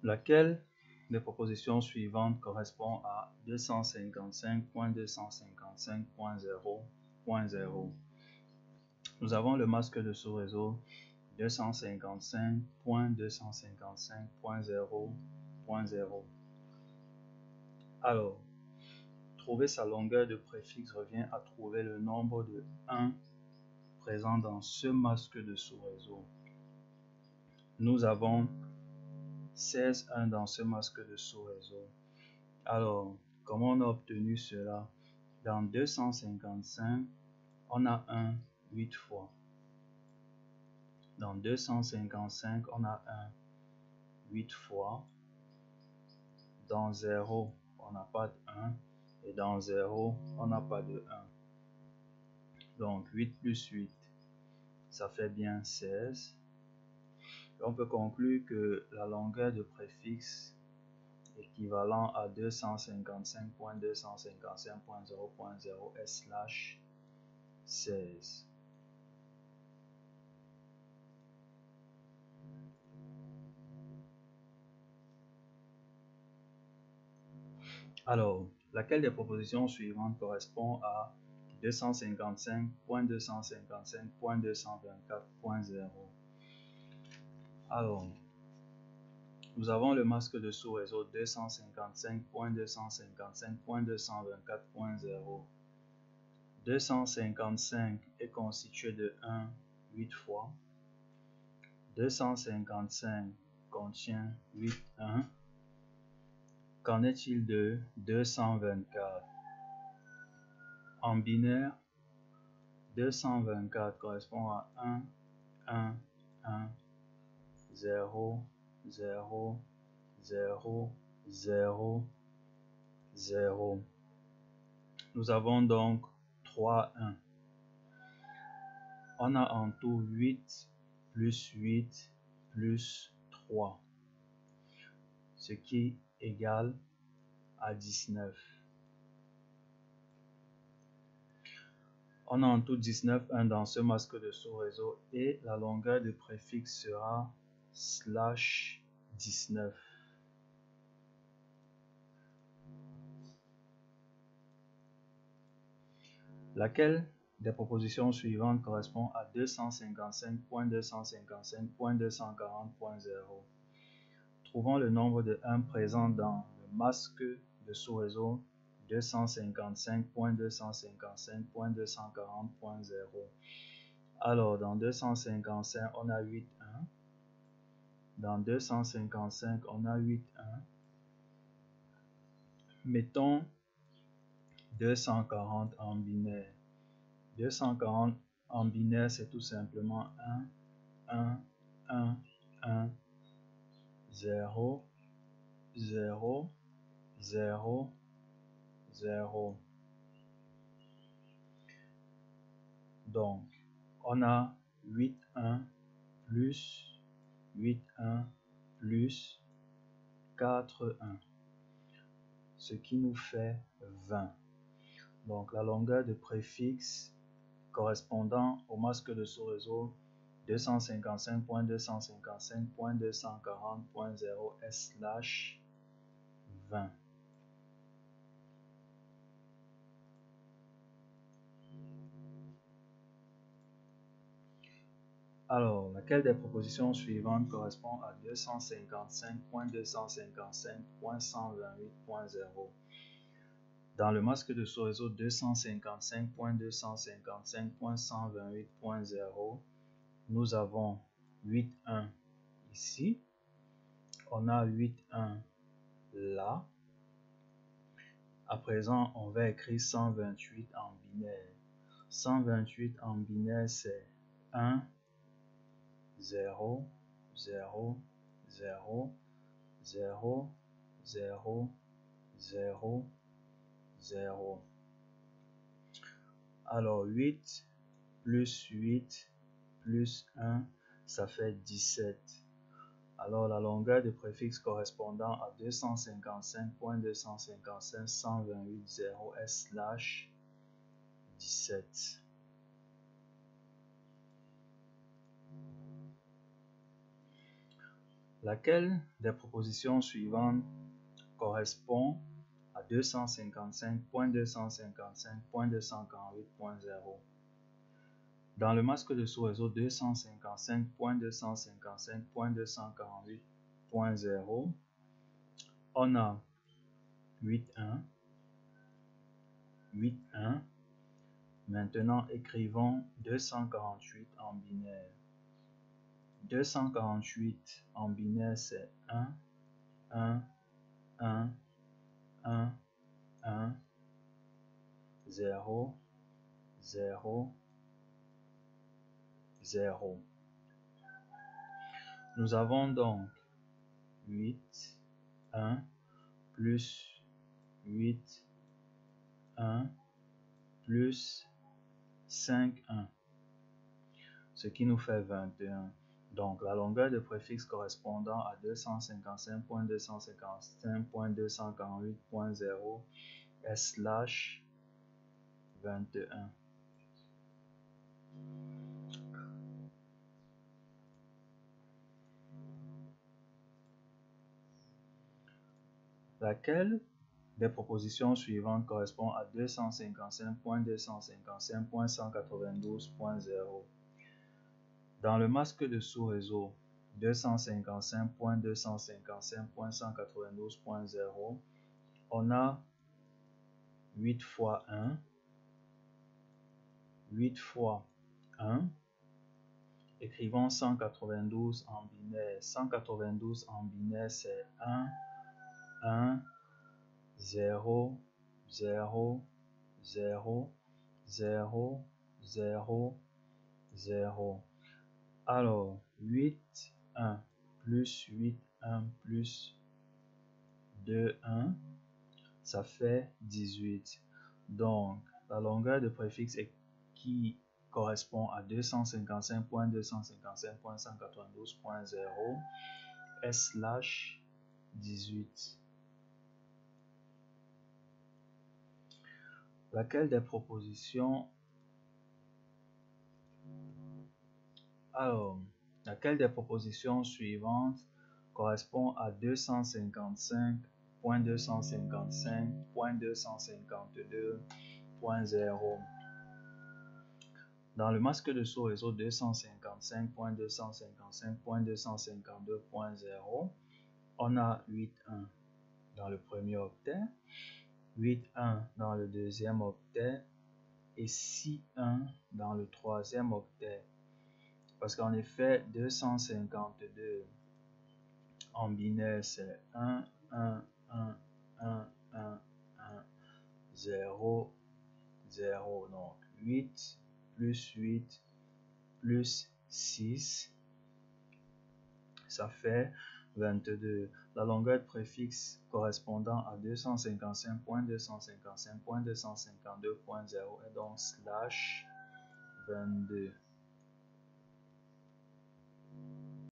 Laquelle des propositions suivantes correspond à 255.255.0.0? Nous avons le masque de sous-réseau 255.255.0.0. Alors, trouver sa longueur de préfixe revient à trouver le nombre de 1 présent dans ce masque de sous-réseau. Nous avons 16 1 dans ce masque de sous-réseau. Alors, comment on a obtenu cela? Dans 255, on a 1 8 fois. Dans 255, on a 1 8 fois. Dans 0, on n'a pas de 1. Et dans 0, on n'a pas de 1. Donc 8 plus 8, ça fait bien 16. Et on peut conclure que la longueur de préfixe équivalent à 255.255.0.0 est /16. Alors, laquelle des propositions suivantes correspond à 255.255.224.0? Alors, nous avons le masque de sous-réseau 255.255.224.0. 255 est constitué de 1 8 fois. 255 contient 8 1. Qu'en est-il de 224? En binaire, 224 correspond à 1 1 1 0 0 0 0 0. Nous avons donc 3 1. On a en tout 8 plus 8 plus 3, ce qui égale à 19. On a en tout 19 1 dans ce masque de sous-réseau et la longueur de préfixe sera /19. Laquelle des propositions suivantes correspond à 255.255.240.0? Trouvons le nombre de 1 présent dans le masque de sous-réseau 255.255.240.0. Alors, dans 255, on a 8 1. Dans 255, on a 8 1. Mettons 240 en binaire. 240 en binaire, c'est tout simplement 1, 1, 1, 1, 0, 0, 0, 0. Donc, on a 8 1 plus 8 1 plus 4 1, ce qui nous fait 20. Donc, la longueur de préfixe correspondant au masque de sous-réseau 255.255.240.0 est /20. Alors, laquelle des propositions suivantes correspond à 255.255.128.0? Dans le masque de sous-réseau 255.255.128.0, nous avons 8 1 ici. On a 8 1 là. À présent, on va écrire 128 en binaire. 128 en binaire, c'est 1, 0, 0, 0, 0, 0, 0, 0. Alors 8 plus 8 plus 1, ça fait 17. Alors la longueur de préfixe correspondant à 255.255.128.0 est /17. Laquelle des propositions suivantes correspond à 255.255.248.0? Dans le masque de sous-réseau 255.255.248.0, on a 8.1, 8.1. Maintenant, écrivons 248 en binaire. 248 en binaire, c'est 1, 1, 1, 1, 1, 0, 0, 0. Nous avons donc 8, 1, plus 8, 1, plus 5, 1, ce qui nous fait 21. Donc, la longueur de préfixe correspondant à 255.255.248.0 est slash 21. Laquelle des propositions suivantes correspond à 255.255.192.0? Dans le masque de sous-réseau 255.255.192.0, on a 8 fois 1, 8 fois 1. Écrivons 192 en binaire. 192 en binaire, c'est 1, 1, 0, 0, 0, 0, 0, 0. Alors, 8, 1, plus 8, 1, plus 2, 1, ça fait 18. Donc, la longueur de préfixe qui correspond à 255.255.192.0 est slash 18. Laquelle des propositions suivantes correspond à 255.255.252.0? Dans le masque de sous-réseau 255.255.252.0, on a 8.1 dans le premier octet, 8.1 dans le deuxième octet et 6.1 dans le troisième octet. Parce qu'en effet, 252 en binaire, c'est 1, 1, 1, 1, 1, 1, 0, 0. Donc, 8 plus 8 plus 6, ça fait 22. La longueur de préfixe correspondant à 255.255.252.0 est donc slash 22.